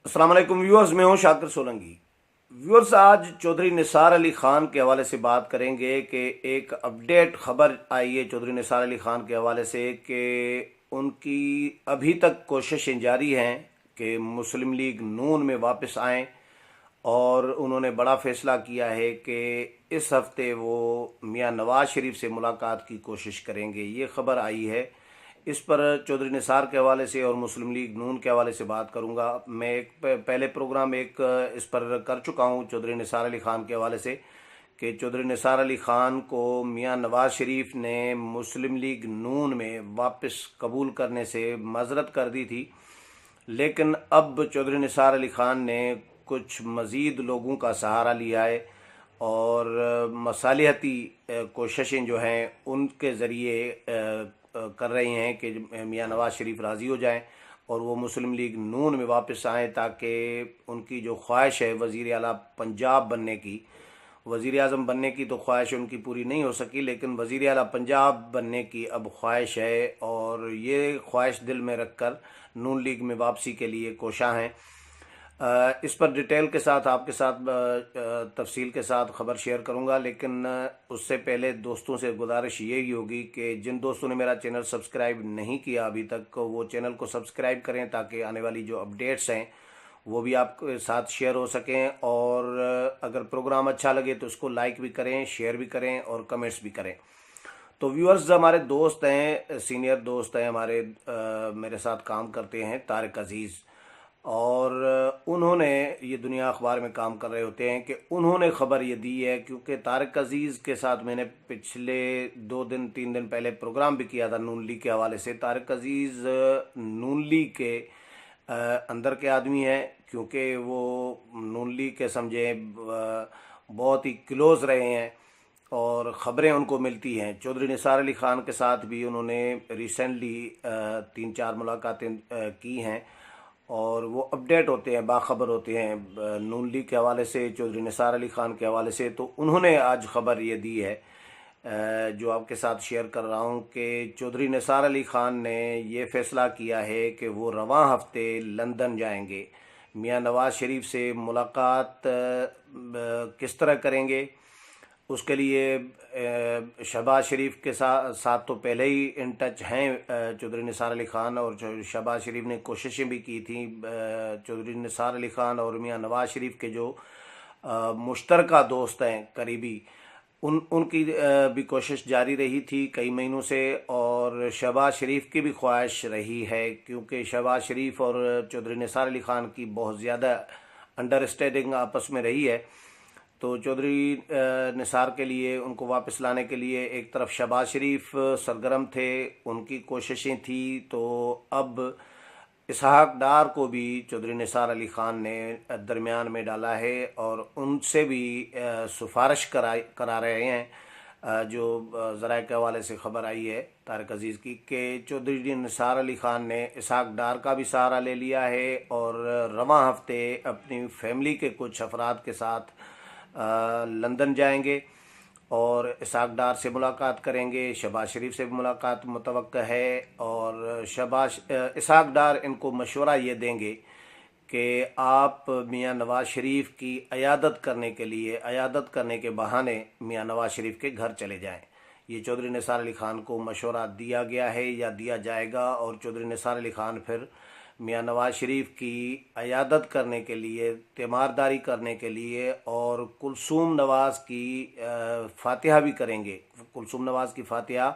अस्सलाम वालेकुम व्यूअर्स, मैं हूं शाकिर सोलंकी। व्यूअर्स, आज चौधरी निसार अली खान के हवाले से बात करेंगे कि एक अपडेट खबर आई है चौधरी निसार अली खान के हवाले से कि उनकी अभी तक कोशिशें जारी हैं कि मुस्लिम लीग नून में वापस आएं और उन्होंने बड़ा फैसला किया है कि इस हफ्ते वो मियां नवाज शरीफ से मुलाकात की कोशिश करेंगे। ये खबर आई है। इस पर चौधरी निसार के हवाले से और मुस्लिम लीग नून के हवाले से बात करूंगा। मैं एक पहले प्रोग्राम इस पर कर चुका हूं चौधरी निसार अली खान के हवाले से कि चौधरी निसार अली खान को मियां नवाज शरीफ ने मुस्लिम लीग नून में वापस कबूल करने से माजरत कर दी थी, लेकिन अब चौधरी निसार अली खान ने कुछ मज़ीद लोगों का सहारा लिया है और मसालिहती कोशिशें जो हैं उनके ज़रिए कर रहे हैं कि मियां नवाज शरीफ राज़ी हो जाएं और वो मुस्लिम लीग नून में वापस आएँ, ताकि उनकी जो ख्वाहिश है वज़ीर आला पंजाब बनने की, वज़ीर आज़म बनने की तो ख्वाहिश उनकी पूरी नहीं हो सकी, लेकिन वज़ीर आला पंजाब बनने की अब ख्वाहिश है और ये ख्वाहिश दिल में रख कर नून लीग में वापसी के लिए कोशा हैं। इस पर डिटेल के साथ आपके साथ तफसील के साथ ख़बर शेयर करूंगा, लेकिन उससे पहले दोस्तों से गुजारिश यही होगी कि जिन दोस्तों ने मेरा चैनल सब्सक्राइब नहीं किया अभी तक, वो चैनल को सब्सक्राइब करें ताकि आने वाली जो अपडेट्स हैं वो भी आपके साथ शेयर हो सकें। और अगर प्रोग्राम अच्छा लगे तो उसको लाइक भी करें, शेयर भी करें और कमेंट्स भी करें। तो व्यूअर्स, हमारे दोस्त हैं, सीनियर दोस्त हैं हमारे, मेरे साथ काम करते हैं, तारिक अजीज़, और उन्होंने ये दुनिया अखबार में काम कर रहे होते हैं कि उन्होंने ख़बर ये दी है, क्योंकि तारिक अजीज़ के साथ मैंने पिछले 2 दिन 3 दिन पहले प्रोग्राम भी किया था नून लीग के हवाले से। तारिक अजीज़ नून लीग के अंदर के आदमी हैं, क्योंकि वो नून लीग के समझे बहुत ही क्लोज़ रहे हैं और ख़बरें उनको मिलती हैं। चौधरी निसार अली ख़ान के साथ भी उन्होंने रिसेंटली 3-4 मुलाकातें की हैं और वो अपडेट होते हैं, बाखबर होते हैं नून लीग के हवाले से, चौधरी निसार अली ख़ान के हवाले से। तो उन्होंने आज ख़बर ये दी है जो आपके साथ शेयर कर रहा हूँ कि चौधरी निसार अली ख़ान ने ये फ़ैसला किया है कि वो रवां हफ्ते लंदन जाएंगे। मियां नवाज शरीफ से मुलाकात किस तरह करेंगे, उसके लिए शहबाज शरीफ के साथ तो पहले ही इन टच हैं चौधरी निसार अली ख़ान, और शहबाज शरीफ ने कोशिशें भी की थी। चौधरी निसार अली ख़ान और मियां नवाज शरीफ के जो मुश्तरका दोस्त हैं करीबी, उनकी भी कोशिश जारी रही थी कई महीनों से, और शहबाज शरीफ की भी ख्वाहिश रही है, क्योंकि शहबाज शरीफ और चौधरी निसार अली ख़ान की बहुत ज़्यादा अंडरस्टैंडिंग आपस में रही है। तो चौधरी निसार के लिए, उनको वापस लाने के लिए एक तरफ शहबाज शरीफ सरगर्म थे, उनकी कोशिशें थी, तो अब इसहाक डार को भी चौधरी निसार अली ख़ान ने दरमियान में डाला है और उनसे भी सिफारिश करा रहे हैं। जो ज़राए के हवाले से ख़बर आई है तारिक अजीज़ की कि चौधरी निसार अली ख़ान ने इसहाक डार का भी सहारा ले लिया है और रवां हफ्ते अपनी फैमिली के कुछ अफराद के साथ लंदन जाएंगे और इसहाक डार से मुलाकात करेंगे। शहबाज शरीफ से भी मुलाकात मुतवक्का है और इसहाक डार इनको मशवरा ये देंगे कि आप मियां नवाज शरीफ की अयादत करने के बहाने मियां नवाज शरीफ के घर चले जाएं। ये चौधरी निसार अली ख़ान को मशवरा दिया गया है या दिया जाएगा, और चौधरी निसार अली ख़ान फिर मियां नवाज शरीफ की अयादत करने के लिए, तीमारदारी करने के लिए और कुलसूम नवाज़ की फातिहा भी करेंगे। कुलसूम नवाज़ की फातिहा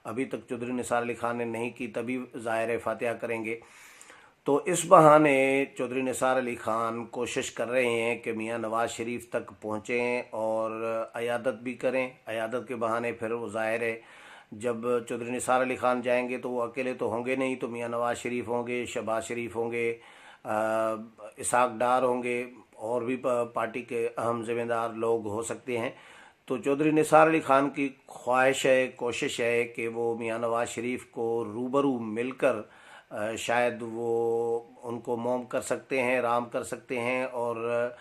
अभी तक चौधरी निसार अली ख़ान ने नहीं की, तभी ज़ाहिर फातिहा करेंगे। तो इस बहाने चौधरी निसार अली ख़ान कोशिश कर रहे हैं कि मियां नवाज शरीफ तक पहुँचें और अयादत भी करें। अयादत के बहाने फिर वो ज़ाहिर है जब चौधरी निसार अली ख़ान जाएंगे तो वो अकेले तो होंगे नहीं, तो मियां नवाज शरीफ होंगे, शहबाज शरीफ होंगे, इसहाक डार होंगे और भी पार्टी के अहम ज़िम्मेदार लोग हो सकते हैं। तो चौधरी निसार अली ख़ान की ख्वाहिश है, कोशिश है कि वो मियां नवाज शरीफ को रूबरू मिलकर शायद वो उनको मोम कर सकते हैं, राम कर सकते हैं और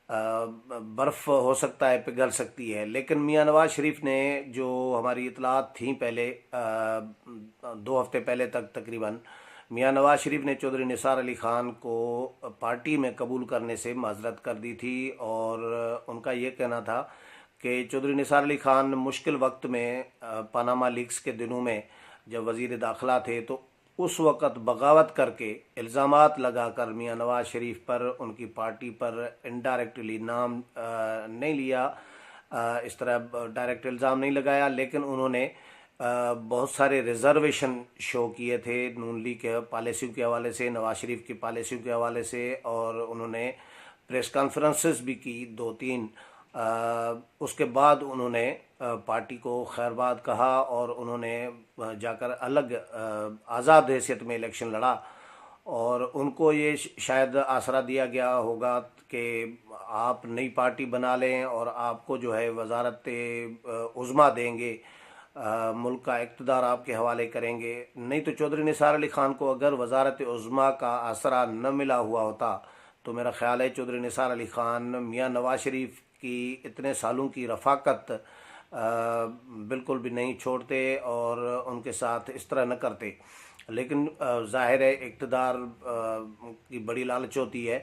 बर्फ़ हो सकता है पिघल सकती है। लेकिन मियां नवाज शरीफ ने, जो हमारी इतलात थी पहले 2 हफ्ते पहले तक तकरीबन, मियां नवाज शरीफ ने चौधरी निसार अली ख़ान को पार्टी में कबूल करने से माजरत कर दी थी और उनका ये कहना था कि चौधरी निसार अली ख़ान मुश्किल वक्त में पनामा लीक्स के दिनों में जब वज़ीर दाखिला थे तो उस वक़्त बगावत करके इल्ज़ामात लगाकर मियां नवाज शरीफ पर, उनकी पार्टी पर इनडायरेक्टली नाम नहीं लिया, इस तरह डायरेक्ट इल्ज़ाम नहीं लगाया, लेकिन उन्होंने बहुत सारे रिजर्वेशन शो किए थे नून लीग के पॉलिसियों के हवाले से, नवाज शरीफ की पॉलिसियों के हवाले से, और उन्होंने प्रेस कॉन्फ्रेंसेस भी की 2-3। उसके बाद उन्होंने पार्टी को खैरबाद कहा और उन्होंने जाकर अलग आज़ाद हैसियत में इलेक्शन लड़ा और उनको ये शायद आसरा दिया गया होगा कि आप नई पार्टी बना लें और आपको जो है वजारत उज़्मा देंगे, मुल्क का इक़्तिदार आपके हवाले करेंगे। नहीं तो चौधरी निसार अली ख़ान को अगर वजारत उज़्मा का आसरा न मिला हुआ होता तो मेरा ख्याल है चौधरी निसार अली ख़ान मियां नवाज शरीफ की इतने सालों की रफ़ाकत बिल्कुल भी नहीं छोड़ते और उनके साथ इस तरह न करते। लेकिन ज़ाहिर है इक़्तिदार की बड़ी लालच होती है,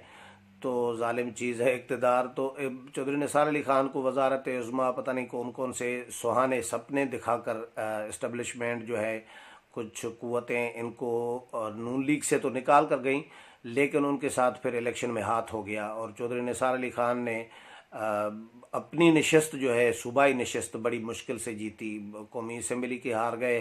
तो जालिम चीज़ है इक़्तिदार। तो चौधरी निसार अली ख़ान को वजारत उज़्मा पता नहीं कौन कौन से सुहाने सपने दिखाकर इस्टबलिशमेंट जो है कुछ क़ुव्वतें इनको नून लीग से तो निकाल कर गई, लेकिन उनके साथ फिर इलेक्शन में हाथ हो गया और चौधरी निसार अली ख़ान ने अपनी नशस्त जो है सूबाई नशस्त बड़ी मुश्किल से जीती। कौमी असम्बली की हार गए,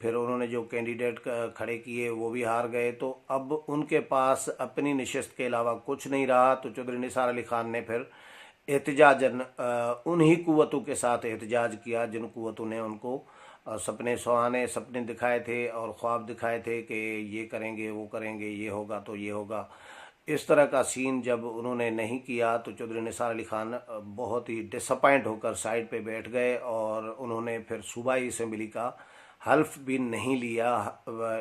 फिर उन्होंने जो कैंडिडेट खड़े किए वो भी हार गए, तो अब उनके पास अपनी नशस्त के अलावा कुछ नहीं रहा। तो चौधरी निसार अली ख़ान ने फिर एहतजाजन उन्हीं क़ुव्वतों के साथ एहतजाज किया जिन क़ुव्वतों ने उनको सपने सुहाने सपने दिखाए थे और ख्वाब दिखाए थे कि ये करेंगे वो करेंगे, ये होगा तो ये होगा। इस तरह का सीन जब उन्होंने नहीं किया तो चौधरी निसार अली ख़ान बहुत ही डिसअपॉइंट होकर साइड पे बैठ गए और उन्होंने फिर सूबाई असम्बली का हल्फ भी नहीं लिया,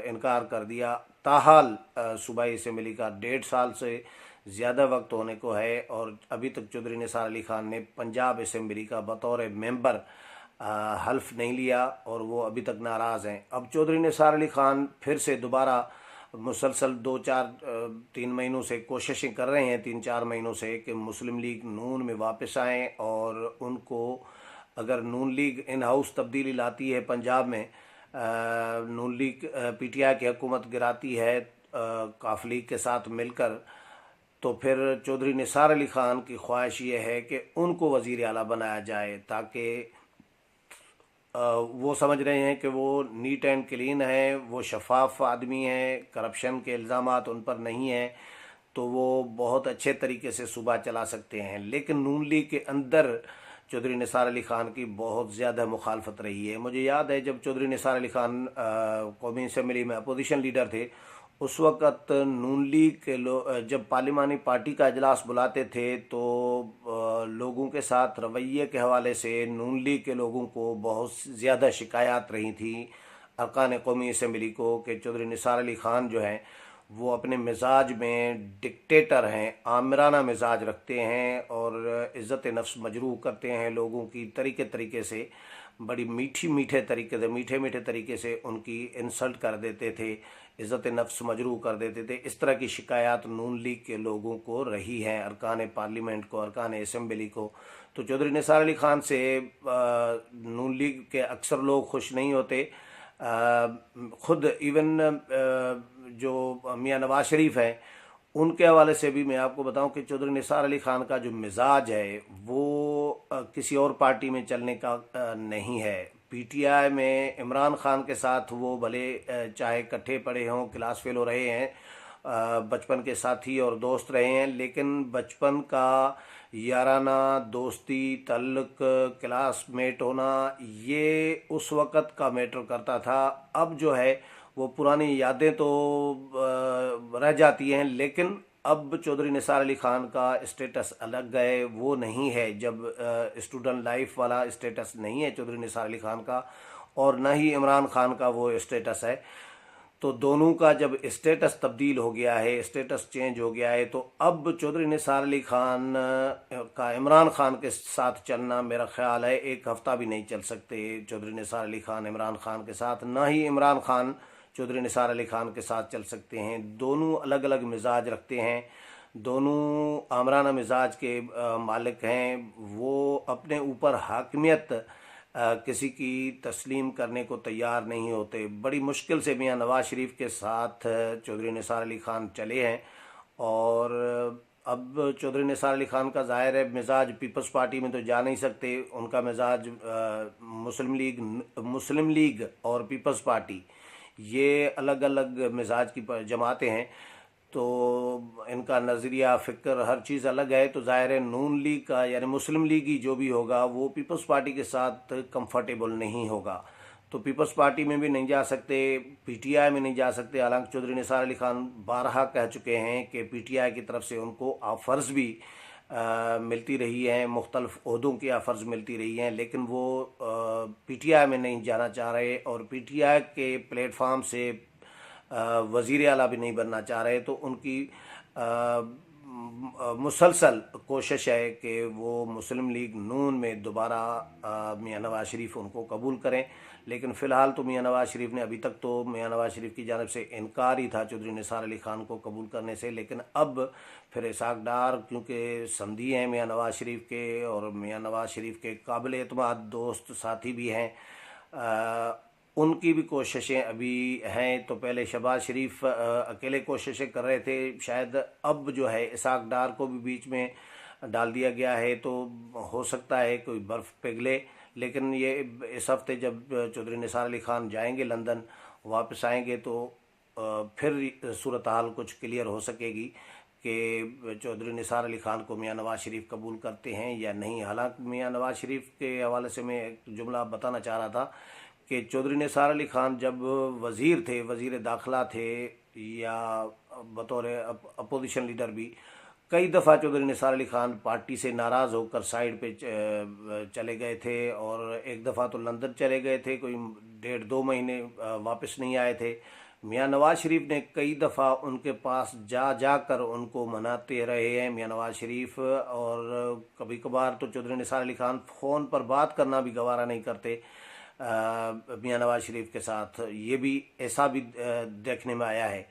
इनकार कर दिया। ताहाल सूबाई असम्बली का 1.5 साल से ज़्यादा वक्त होने को है और अभी तक चौधरी निसार अली ख़ान ने पंजाब असम्बली का बतौर मेंबर हल्फ नहीं लिया और वो अभी तक नाराज़ हैं। अब चौधरी निसार अली ख़ान फिर से दोबारा मुसलसल 2-4-3 महीनों से कोशिशें कर रहे हैं, 3-4 महीनों से, कि मुस्लिम लीग नून में वापस आएँ और उनको अगर नून लीग इन हाउस तब्दीली लाती है पंजाब में, नून लीग PTI की हुकूमत गिराती है काफ लीग के साथ मिलकर, तो फिर चौधरी निसार अली ख़ान की ख्वाहिश ये है कि उनको वज़ीर आला बनाया जाए ताकि वो समझ रहे हैं कि वो नीट एंड क्लीन है, वो शफाफ आदमी हैं, करप्शन के इल्ज़ामात उन पर नहीं हैं, तो वो बहुत अच्छे तरीके से सूबा चला सकते हैं। लेकिन नून लीग के अंदर चौधरी निसार अली ख़ान की बहुत ज़्यादा मुखालफत रही है। मुझे याद है जब चौधरी निसार अली ख़ान कौमी असम्बली में अपोजिशन लीडर थे, उस वक़्त नून लीग के जब पार्लिमानी पार्टी का इजलास बुलाते थे तो लोगों के साथ रवैये के हवाले से नून लीग के लोगों को बहुत ज़्यादा शिकायत रही थी अरकान कौमी असम्बली को कि चौधरी निसार अली ख़ान जो हैं वो अपने मिजाज में डिक्टेटर हैं, आमिराना मिजाज रखते हैं और इज़्ज़त नफ्स मजरूह करते हैं लोगों की, तरीके से बड़ी मीठे तरीके से उनकी इंसल्ट कर देते थे, इज़्ज़त नफ्स मजरूह कर देते थे। इस तरह की शिकायत नून लीग के लोगों को रही हैं, अरकान पार्लियामेंट को, अरकान असम्बली को। तो चौधरी निसार अली ख़ान से नून लीग के अक्सर लोग खुश नहीं होते। ख़ुद इवन जो मियां नवाज शरीफ हैं उनके हवाले से भी मैं आपको बताऊं कि चौधरी निसार अली ख़ान का जो मिजाज है वो किसी और पार्टी में चलने का नहीं है। PTI में इमरान खान के साथ वो भले चाहे इकट्ठे पढ़े हों, क्लास फेलो रहे हैं, बचपन के साथी और दोस्त रहे हैं, लेकिन बचपन का याराना दोस्ती ताल्लुक क्लासमेट होना ये उस वक़्त का मैटर करता था। अब जो है वो पुरानी यादें तो रह जाती हैं, लेकिन अब चौधरी निसार अली ख़ान का स्टेटस अलग है, वो नहीं है। जब स्टूडेंट लाइफ वाला स्टेटस नहीं है चौधरी निसार अली ख़ान का और ना ही इमरान खान का वो स्टेटस है। तो दोनों का जब स्टेटस तब्दील हो गया है, स्टेटस चेंज हो गया है, तो अब चौधरी निसार अली ख़ान का इमरान खान के साथ चलना मेरा ख्याल है 1 हफ़्ता भी नहीं चल सकते चौधरी निसार अली ख़ान इमरान खान के साथ, ना ही इमरान खान चौधरी निसार अली खान के साथ चल सकते हैं। दोनों अलग अलग मिजाज रखते हैं, दोनों आमराना मिजाज के मालिक हैं। वो अपने ऊपर हाकिमियत किसी की तस्लीम करने को तैयार नहीं होते। बड़ी मुश्किल से मियां नवाज शरीफ के साथ चौधरी निसार अली खान चले हैं, और अब चौधरी निसार अली खान का ज़ाहिर है मिजाज पीपल्स पार्टी में तो जा नहीं सकते। उनका मिजाज मुस्लिम लीग और पीपल्स पार्टी, ये अलग अलग मिजाज की जमातें हैं, तो इनका नज़रिया फ़िक्र हर चीज़ अलग है। तो ज़ाहिर है नून लीग का यानी मुस्लिम लीग ही जो भी होगा वो पीपल्स पार्टी के साथ कंफर्टेबल नहीं होगा। तो पीपल्स पार्टी में भी नहीं जा सकते, पीटीआई में नहीं जा सकते। हालांकि चौधरी निसार अली खान बारहा कह चुके हैं कि पीटीआई की तरफ से उनको ऑफ़र्स भी मिलती रही हैं, मुख्तलिफ ओहदों की ऑफ़र्स मिलती रही हैं, लेकिन वो पीटीआई में नहीं जाना चाह रहे और पीटीआई के प्लेटफार्म से वज़ीर आला भी नहीं बनना चाह रहे। तो उनकी मुसलसल कोशिश है कि वो मुस्लिम लीग नून में दोबारा मियां नवाज शरीफ उनको कबूल करें। लेकिन फ़िलहाल तो मियां नवाज शरीफ ने, अभी तक तो मियां नवाज शरीफ की जानिब से इनकार ही था चौधरी निसार अली खान को कबूल करने से। लेकिन अब फिर इसाक डार क्योंकि समधी हैं मियां नवाज शरीफ के, और मियां नवाज शरीफ के काबिल एतमाद दोस्त साथी भी हैं, उनकी भी कोशिशें अभी हैं। तो पहले शहबाज शरीफ अकेले कोशिशें कर रहे थे, शायद अब जो है इसाक डार को भी बीच में डाल दिया गया है, तो हो सकता है कोई बर्फ़ पिघले। लेकिन ये इस हफ्ते जब चौधरी निसार अली खान जाएंगे लंदन, वापस आएंगे, तो फिर सूरत हाल कुछ क्लियर हो सकेगी कि चौधरी निसार अली खान को मियां नवाज शरीफ कबूल करते हैं या नहीं। हालांकि मियां नवाज शरीफ के हवाले से मैं एक जुमला बताना चाह रहा था कि चौधरी निसार अली खान जब वज़ीर थे, वज़ीर दाखिला थे या बतौर अपोजिशन लीडर भी, कई दफ़ा चौधरी निसार अली खान पार्टी से नाराज़ होकर साइड पे चले गए थे, और एक दफ़ा तो लंदन चले गए थे, कोई 1.5-2 महीने वापस नहीं आए थे। मियां नवाज शरीफ ने कई दफ़ा उनके पास जाकर उनको मनाते रहे हैं मियां नवाज शरीफ, और कभी कभार तो चौधरी निसार अली खान फ़ोन पर बात करना भी गवारा नहीं करते मियां नवाज शरीफ के साथ। ये भी ऐसा भी देखने में आया है।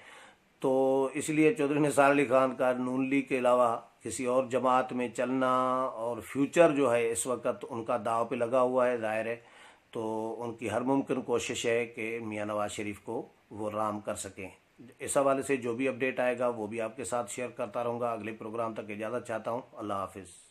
तो इसलिए चौधरी निसार अली खान का नून लीग के अलावा किसी और जमात में चलना और फ्यूचर जो है इस वक्त उनका दाव पे लगा हुआ है, ज़ाहिर है। तो उनकी हर मुमकिन कोशिश है कि मियां नवाज शरीफ को वो राम कर सकें। इस हवाले से जो भी अपडेट आएगा वो भी आपके साथ शेयर करता रहूँगा। अगले प्रोग्राम तक इजाज़त चाहता हूँ। अल्लाह हाफिज़।